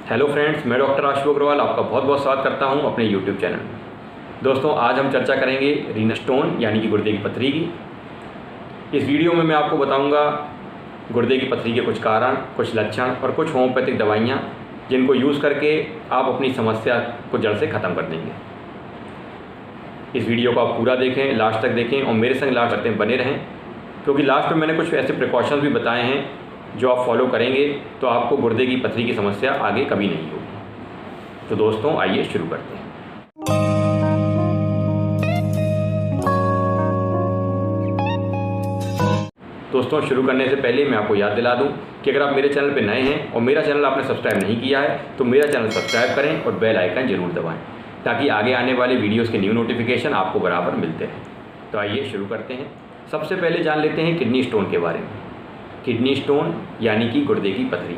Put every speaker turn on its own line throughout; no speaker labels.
Hello friends, मैं doctor आशु अग्रवाल आपका बहुत बहुत स्वागत करता हूं अपने यूट्यूब चैनल में। दोस्तों, आज हम चर्चा करेंगे रीनल स्टोन यानी कि गुर्दे की पथरी की। इस वीडियो में मैं आपको बताऊंगा गुर्दे की पथरी के कुछ कारण, कुछ लक्षण और कुछ होम्योपैथिक दवाइयाँ जिनको यूज़ करके आप अपनी समस्या को जड़ से ख़त्म कर देंगे। इस वीडियो को आप पूरा देखें, लास्ट तक देखें और मेरे संग लास्ट तक बने रहें, क्योंकि लास्ट में मैंने कुछ ऐसे प्रिकॉशंस भी बताए हैं जो आप फॉलो करेंगे तो आपको गुर्दे की पथरी की समस्या आगे कभी नहीं होगी। तो दोस्तों, आइए शुरू करते हैं। दोस्तों, शुरू करने से पहले मैं आपको याद दिला दूं कि अगर आप मेरे चैनल पर नए हैं और मेरा चैनल आपने सब्सक्राइब नहीं किया है तो मेरा चैनल सब्सक्राइब करें और बेल आइकन जरूर दबाएं ताकि आगे आने वाले वीडियोज़ के न्यू नोटिफिकेशन आपको बराबर मिलते रहें। तो आइए शुरू करते हैं। सबसे पहले जान लेते हैं किडनी स्टोन के बारे में। किडनी स्टोन यानी कि गुर्दे की पथरी।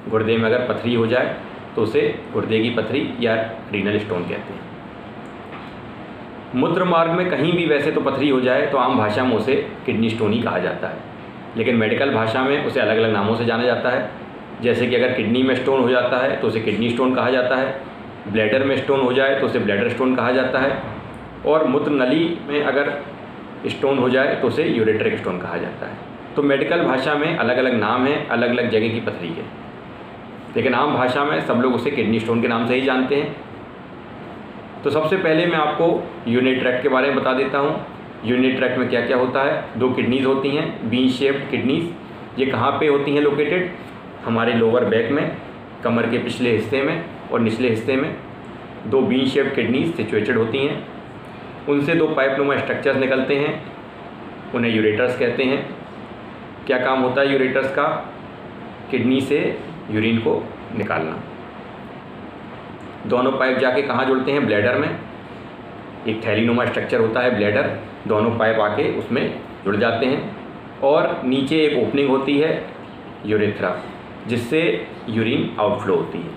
गुर्दे में अगर पथरी हो जाए तो उसे गुर्दे की पथरी या रीनल स्टोन कहते हैं। मूत्र मार्ग में कहीं भी वैसे तो पथरी हो जाए तो आम भाषा में उसे किडनी स्टोन ही कहा जाता है, लेकिन मेडिकल भाषा में उसे अलग अलग नामों से जाना जाता है। जैसे कि अगर किडनी में स्टोन हो जाता है तो उसे किडनी स्टोन कहा जाता है, ब्लैडर में स्टोन हो जाए तो उसे ब्लैडर स्टोन कहा जाता है, और मूत्र नली में अगर स्टोन हो जाए तो उसे यूरेट्रिक स्टोन कहा जाता है। तो मेडिकल भाषा में अलग अलग नाम हैं अलग अलग जगह की पथरी के, लेकिन आम भाषा में सब लोग उसे किडनी स्टोन के नाम से ही जानते हैं। तो सबसे पहले मैं आपको यूरिनरी ट्रैक्ट के बारे में बता देता हूँ। यूरिनरी ट्रैक्ट में क्या क्या होता है। दो किडनीज़ होती हैं, बीन शेप्ड किडनीज़। ये कहाँ पे होती हैं लोकेटेड? हमारे लोअर बैक में, कमर के पिछले हिस्से में और निचले हिस्से में दो बीन शेप्ड किडनीज़ सिचुएटेड होती हैं। उनसे दो पाइपनुमा स्ट्रक्चर्स निकलते हैं, उन्हें यूरेटर्स कहते हैं। क्या काम होता है यूरेटर्स का? किडनी से यूरिन को निकालना। दोनों पाइप जाके कहाँ जुड़ते हैं? ब्लैडर में। एक थैलीनुमा स्ट्रक्चर होता है ब्लैडर, दोनों पाइप आके उसमें जुड़ जाते हैं, और नीचे एक ओपनिंग होती है यूरेथ्रा, जिससे यूरिन आउटफ्लो होती है।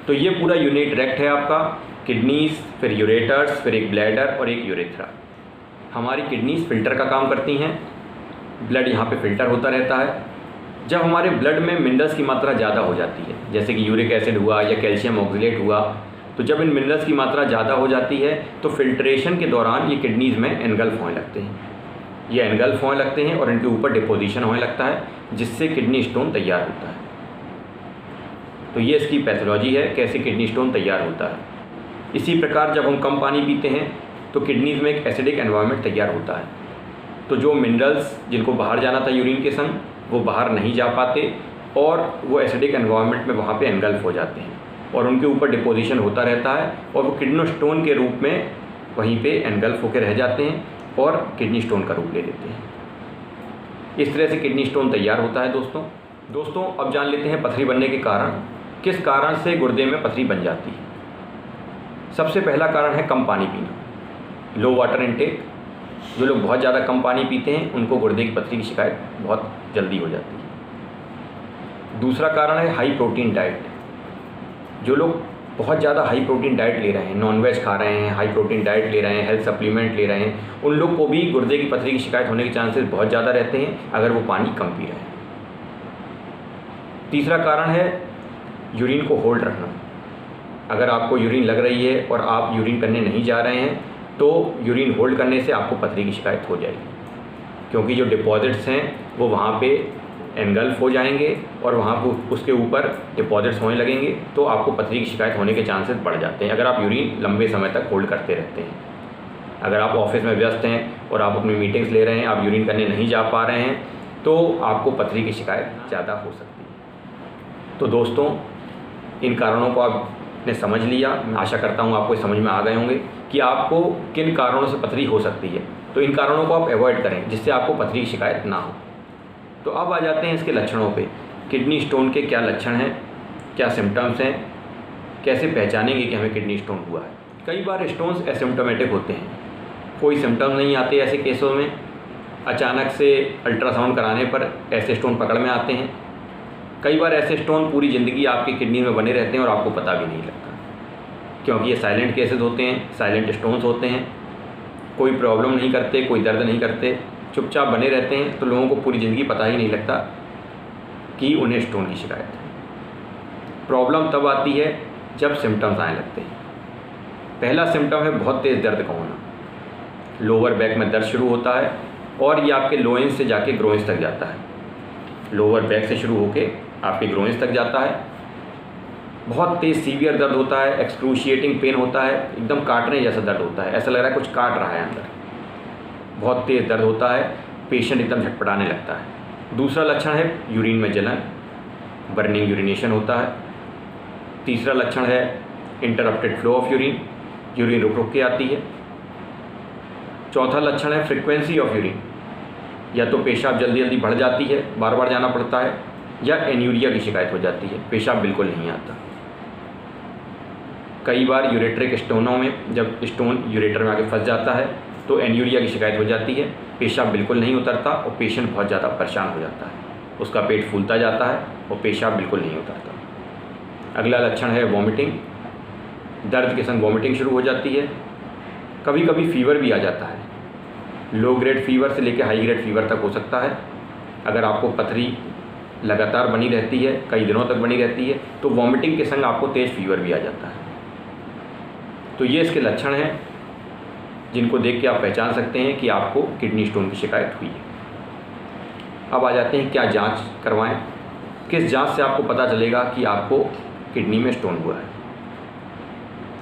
तो ये पूरा यूरिनरी ट्रैक्ट है आपका। किडनीज, फिर यूरेटर्स, फिर एक ब्लैडर और एक यूरेथ्रा। हमारी किडनीज फिल्टर का काम करती हैं। ब्लड यहाँ पे फिल्टर होता रहता है। जब हमारे ब्लड में मिनरल्स की मात्रा ज़्यादा हो जाती है, जैसे कि यूरिक एसिड हुआ या कैल्शियम ऑक्सलेट हुआ, तो जब इन मिनरल्स की मात्रा ज़्यादा हो जाती है तो फिल्ट्रेशन के दौरान ये किडनीज़ में एनगल्फ होने लगते हैं। ये एनगल्फ होने लगते हैं और इनके ऊपर डिपोजिशन होने लगता है, जिससे किडनी स्टोन तैयार होता है। तो ये इसकी पैथोलॉजी है, कैसे किडनी स्टोन तैयार होता है। इसी प्रकार जब हम कम पानी पीते हैं तो किडनीज़ में एक एसिडिक एनवायरनमेंट तैयार होता है। तो जो मिनरल्स जिनको बाहर जाना था यूरिन के संग, वो बाहर नहीं जा पाते और वो एसिडिक एनवायरनमेंट में वहाँ पे एनगल्फ हो जाते हैं और उनके ऊपर डिपोजिशन होता रहता है और वो किडनी स्टोन के रूप में वहीं पे एनगल्फ होकर रह जाते हैं और किडनी स्टोन का रूप ले लेते हैं। इस तरह से किडनी स्टोन तैयार होता है। दोस्तों अब जान लेते हैं पथरी बनने के कारण। किस कारण से गुर्दे में पथरी बन जाती है? सबसे पहला कारण है कम पानी पीना, लो वाटर इनटेक। जो लोग बहुत ज़्यादा कम पानी पीते हैं उनको गुर्दे की पथरी की शिकायत बहुत जल्दी हो जाती है। दूसरा कारण है हाई प्रोटीन डाइट। जो लोग बहुत ज़्यादा हाई प्रोटीन डाइट ले रहे हैं, नॉनवेज खा रहे हैं, हाई प्रोटीन डाइट ले रहे हैं, हेल्थ सप्लीमेंट ले रहे हैं, उन लोग को भी गुर्दे की पथरी की शिकायत होने के चांसेस बहुत ज़्यादा रहते हैं अगर वो पानी कम पी रहे हैं। तीसरा कारण है यूरिन को होल्ड रखना। अगर आपको यूरिन लग रही है और आप यूरिन करने नहीं जा रहे हैं तो यूरिन होल्ड करने से आपको पथरी की शिकायत हो जाएगी, क्योंकि जो डिपॉजिट्स हैं वो वहाँ पे एनगल्फ हो जाएंगे और वहाँ पर उसके ऊपर डिपॉजिट्स होने लगेंगे, तो आपको पथरी की शिकायत होने के चांसेस बढ़ जाते हैं अगर आप यूरिन लंबे समय तक होल्ड करते रहते हैं। अगर आप ऑफिस में व्यस्त हैं और आप अपनी मीटिंग्स ले रहे हैं, आप यूरिन करने नहीं जा पा रहे हैं, तो आपको पथरी की शिकायत ज़्यादा हो सकती है। तो दोस्तों, इन कारणों को आपने समझ लिया। मैं आशा करता हूँ आपको समझ में आ गए होंगे कि आपको किन कारणों से पथरी हो सकती है। तो इन कारणों को आप अवॉइड करें जिससे आपको पथरी की शिकायत ना हो। तो अब आ जाते हैं इसके लक्षणों पे। किडनी स्टोन के क्या लक्षण हैं, क्या सिम्टम्स हैं, कैसे पहचानेंगे कि हमें किडनी स्टोन हुआ है। कई बार स्टोन्स एसिम्टोमेटिक होते हैं, कोई सिम्टम नहीं आते। ऐसे केसों में अचानक से अल्ट्रासाउंड कराने पर ऐसे स्टोन पकड़ में आते हैं। कई बार ऐसे स्टोन पूरी ज़िंदगी आपकी किडनी में बने रहते हैं और आपको पता भी नहीं लगता, क्योंकि ये साइलेंट केसेस होते हैं, साइलेंट स्टोन्स होते हैं। कोई प्रॉब्लम नहीं करते, कोई दर्द नहीं करते, चुपचाप बने रहते हैं, तो लोगों को पूरी ज़िंदगी पता ही नहीं लगता कि उन्हें स्टोन की शिकायत है। प्रॉब्लम तब आती है जब सिम्टम्स आने लगते हैं। पहला सिम्टम है बहुत तेज़ दर्द का होना, लोअर बैक में दर्द शुरू होता है और ये आपके लोइंस से जाके ग्रोइंस तक जाता है। लोअर बैक से शुरू होके आपके ग्रोइंस तक जाता है। बहुत तेज़ सीवियर दर्द होता है, एक्सक्रूशिएटिंग पेन होता है, एकदम काटने जैसा दर्द होता है, ऐसा लग रहा है कुछ काट रहा है अंदर। बहुत तेज़ दर्द होता है, पेशेंट एकदम झटपटाने लगता है। दूसरा लक्षण है यूरिन में जलन, बर्निंग यूरिनेशन होता है। तीसरा लक्षण है interrupted flow of urine, urine रुक रुक के आती है। चौथा लक्षण है फ्रीक्वेंसी ऑफ यूरिन, या तो पेशाब जल्दी जल्दी बढ़ जाती है, बार बार जाना पड़ता है, या एन्यूरिया की शिकायत हो जाती है, पेशाब बिल्कुल नहीं आता। कई बार यूरेट्रिक स्टोनों में जब स्टोन यूरेटर में आके फंस जाता है तो एन्यूरिया की शिकायत हो जाती है, पेशाब बिल्कुल नहीं उतरता और पेशेंट बहुत ज़्यादा परेशान हो जाता है, उसका पेट फूलता जाता है और पेशाब बिल्कुल नहीं उतरता। अगला लक्षण है वॉमिटिंग, दर्द के संग वॉमिटिंग शुरू हो जाती है। कभी कभी फीवर भी आ जाता है, लो ग्रेड फीवर से लेकर हाई ग्रेड फीवर तक हो सकता है। अगर आपको पथरी लगातार बनी रहती है, कई दिनों तक बनी रहती है, तो वॉमिटिंग के संग आपको तेज़ फीवर भी आ जाता है। तो ये इसके लक्षण हैं जिनको देख के आप पहचान सकते हैं कि आपको किडनी स्टोन की शिकायत हुई है। अब आ जाते हैं क्या जांच करवाएं, किस जांच से आपको पता चलेगा कि आपको किडनी में स्टोन हुआ है।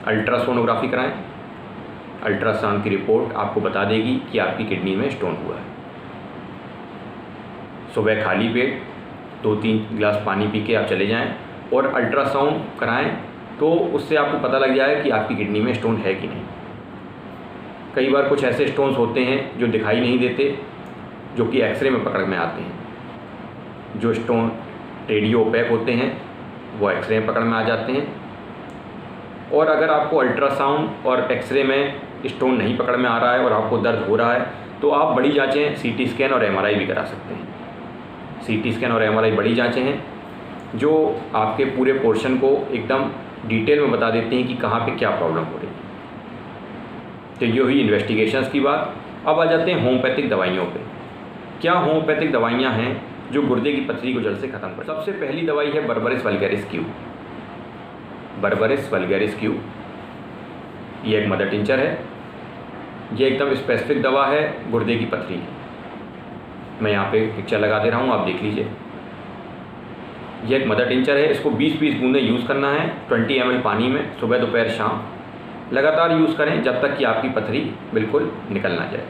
अल्ट्रासोनोग्राफी कराएं, अल्ट्रासाउंड की रिपोर्ट आपको बता देगी कि आपकी किडनी में स्टोन हुआ है। सुबह खाली पेट 2-3 गिलास पानी पी के आप चले जाएं और अल्ट्रासाउंड कराएं, तो उससे आपको पता लग जाए कि आपकी किडनी में स्टोन है कि नहीं। कई बार कुछ ऐसे स्टोन्स होते हैं जो दिखाई नहीं देते, जो कि एक्सरे में पकड़ में आते हैं। जो स्टोन रेडियो ओपेक होते हैं वो एक्सरे में पकड़ में आ जाते हैं। और अगर आपको अल्ट्रासाउंड और एक्सरे में स्टोन नहीं पकड़ में आ रहा है और आपको दर्द हो रहा है तो आप बड़ी जांचें सीटी स्कैन और एमआरआई भी करा सकते हैं। सीटी स्कैन और एमआरआई बड़ी जांचें हैं जो आपके पूरे पोर्शन को एकदम डिटेल में बता देते हैं कि कहाँ पे क्या प्रॉब्लम हो रही है। तो ये हुई इन्वेस्टिगेशंस की बात। अब आ जाते हैं होम्योपैथिक दवाइयों पे। क्या होम्योपैथिक दवाइयाँ हैं जो गुर्दे की पथरी को जड़ से ख़त्म कर। सबसे पहली दवाई है Berberis vulgaris Q. Berberis vulgaris Q ये एक मदर टिंचर है, ये एकदम स्पेसिफिक दवा है गुर्दे की पथरी की। मैं यहाँ पे पिक्चर लगा दे रहा हूँ, आप देख लीजिए। ये एक मदर टिंचर है, इसको 20-20 बूंदें यूज़ करना है 20 ml पानी में, सुबह दोपहर शाम लगातार यूज़ करें जब तक कि आपकी पथरी बिल्कुल निकल ना जाए।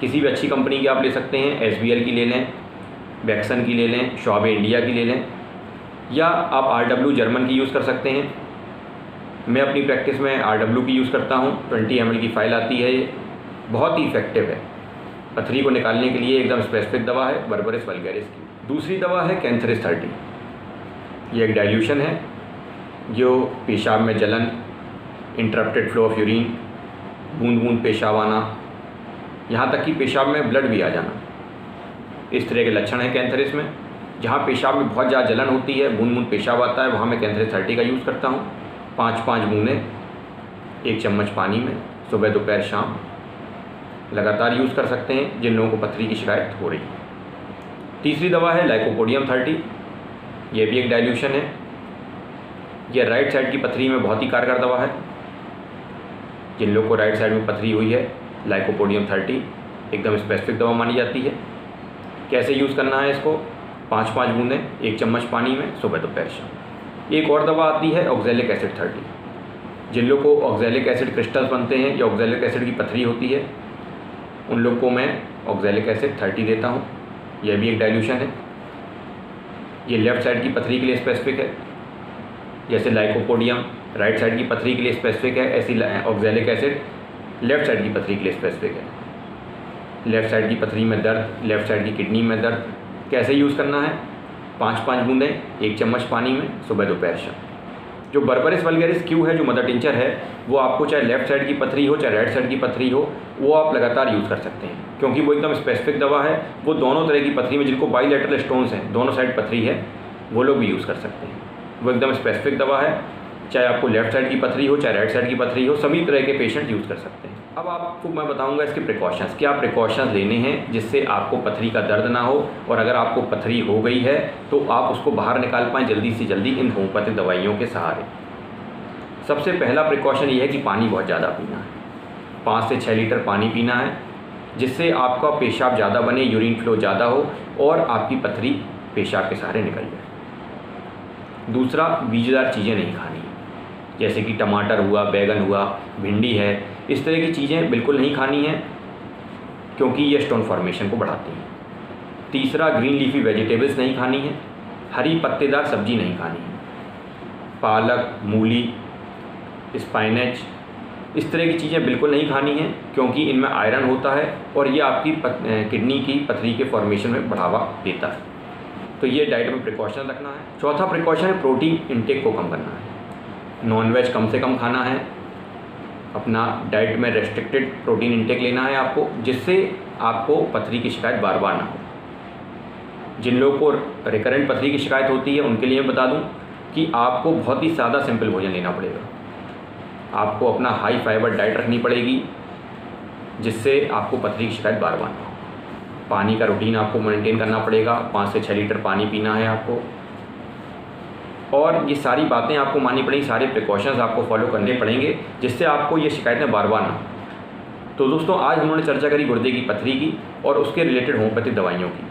किसी भी अच्छी कंपनी की आप ले सकते हैं, SBL की ले लें, बैक्सन की ले लें, शॉबे इंडिया की ले लें, या आप RW जर्मन की यूज़ कर सकते हैं। मैं अपनी प्रैक्टिस में RW की यूज़ करता हूँ, 20 ml की फ़ाइल आती है, ये बहुत ही इफ़ेक्टिव है। पथरी को निकालने के लिए एकदम स्पेसिफिक दवा है बर्बरिस वल्गैरिस की। दूसरी दवा है कैंथरिस 30। ये एक डाइल्यूशन है जो पेशाब में जलन, इंटरप्टेड फ्लो ऑफ यूरिन, बूंद बूंद पेशाब आना, यहाँ तक कि पेशाब में ब्लड भी आ जाना, इस तरह के लक्षण हैं कैंथरिस में। जहाँ पेशाब में बहुत ज़्यादा जलन होती है, बूंद बूंद पेशाब आता है, वहाँ मैं कैंथरिस 30 का यूज़ करता हूँ। 5-5 बूंदें 1 चम्मच पानी में, सुबह दोपहर शाम लगातार यूज़ कर सकते हैं जिन लोगों को पथरी की शिकायत हो रही है। तीसरी दवा है लाइकोपोडियम 30। ये भी एक डाइल्यूशन है, यह राइट साइड की पथरी में बहुत ही कारगर दवा है। जिन लोग को राइट साइड में पथरी हुई है, लाइकोपोडियम 30 एकदम स्पेसिफिक दवा मानी जाती है। कैसे यूज़ करना है इसको, 5-5 बूंदें 1 चम्मच पानी में, सुबह दोपहर शाम। एक और दवा आती है ऑक्जेलिक एसिड 30। जिन लोग को ऑक्जेलिक एसिड क्रिस्टल्स बनते हैं या ऑक्जेलिक एसिड की पथरी होती है, उन लोग को मैं ऑक्जेलिक एसिड 30 देता हूँ। यह भी एक डाइल्यूशन है, ये लेफ़्ट साइड की पथरी के लिए स्पेसिफिक है। जैसे लाइकोपोडियम राइट साइड की पथरी के लिए स्पेसिफिक है, ऐसी ऑक्जेलिक एसिड लेफ़्ट साइड की पथरी के लिए स्पेसिफिक है। लेफ़्ट साइड की पथरी में दर्द, लेफ़्ट साइड की किडनी में दर्द, कैसे यूज़ करना है, 5-5 बूंदें 1 चम्मच पानी में, सुबह दोपहर शाम। जो बर्बरिस वल्गैरिस क्यू है, जो मदर टिंचर है, वो आपको चाहे लेफ़्ट साइड की पथरी हो चाहे राइट साइड की पथरी हो, वो आप लगातार यूज़ कर सकते हैं, क्योंकि वो एकदम स्पेसिफिक दवा है। वो दोनों तरह की पथरी में, जिनको बाइलेटरल स्टोन्स हैं, दोनों साइड पथरी है, वो लोग भी यूज़ कर सकते हैं। वो एकदम स्पेसिफिक दवा है, चाहे आपको लेफ़्ट साइड की पथरी हो चाहे राइट साइड की पथरी हो, सभी तरह के पेशेंट यूज़ कर सकते हैं। अब आपको मैं बताऊंगा इसके प्रिकॉशंस, क्या प्रिकॉशंस लेने हैं जिससे आपको पथरी का दर्द ना हो, और अगर आपको पथरी हो गई है तो आप उसको बाहर निकाल पाएँ जल्दी से जल्दी इन होम्योपैथिक दवाइयों के सहारे। सबसे पहला प्रिकॉशन ये है कि पानी बहुत ज़्यादा पीना है। 5 से 6 लीटर पानी पीना है, जिससे आपका पेशाब ज़्यादा बने, यूरिन फ्लो ज़्यादा हो और आपकी पथरी पेशाब के सहारे निकल जाए। दूसरा, बीजदार चीज़ें नहीं खानी, जैसे कि टमाटर हुआ, बैगन हुआ, भिंडी है, इस तरह की चीज़ें बिल्कुल नहीं खानी हैं, क्योंकि ये स्टोन फॉर्मेशन को बढ़ाती हैं। तीसरा, ग्रीन लीफी वेजिटेबल्स नहीं खानी है, हरी पत्तेदार सब्जी नहीं खानी है, पालक, मूली, स्पाइनच, इस तरह की चीज़ें बिल्कुल नहीं खानी हैं, क्योंकि इनमें आयरन होता है और ये आपकी किडनी की पथरी के फॉर्मेशन में बढ़ावा देता है। तो ये डाइट में प्रिकॉशन रखना है। चौथा प्रिकॉशन है प्रोटीन इंटेक को कम करना है। नॉनवेज कम से कम खाना है, अपना डाइट में रेस्ट्रिक्टेड प्रोटीन इंटेक लेना है आपको, जिससे आपको पथरी की शिकायत बार बार ना हो। जिन लोगों को रिकरेंट पथरी की शिकायत होती है उनके लिए मैं बता दूं कि आपको बहुत ही सादा सिंपल भोजन लेना पड़ेगा। आपको अपना हाई फाइबर डाइट रखनी पड़ेगी, जिससे आपको पथरी की शिकायत बार बार ना हो। पानी का रूटीन आपको मेंटेन करना पड़ेगा, 5 से 6 लीटर पानी पीना है आपको, और ये सारी बातें आपको माननी पड़ेंगी, सारे प्रिकॉशंस आपको फॉलो करने पड़ेंगे, जिससे आपको ये शिकायतें बार बार ना हो। तो दोस्तों, आज हम लोगों ने चर्चा करी गुर्दे की पथरी की और उसके रिलेटेड होम्योपैथिक दवाइयों की।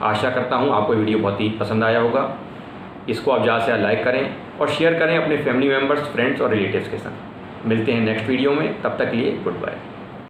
आशा करता हूँ आपको वीडियो बहुत ही पसंद आया होगा। इसको आप ज़्यादा से ज़्यादा लाइक करें और शेयर करें अपने फैमिली मेम्बर्स, फ्रेंड्स और रिलेटिव्स के साथ। मिलते हैं नेक्स्ट वीडियो में, तब तक के लिए गुड बाय।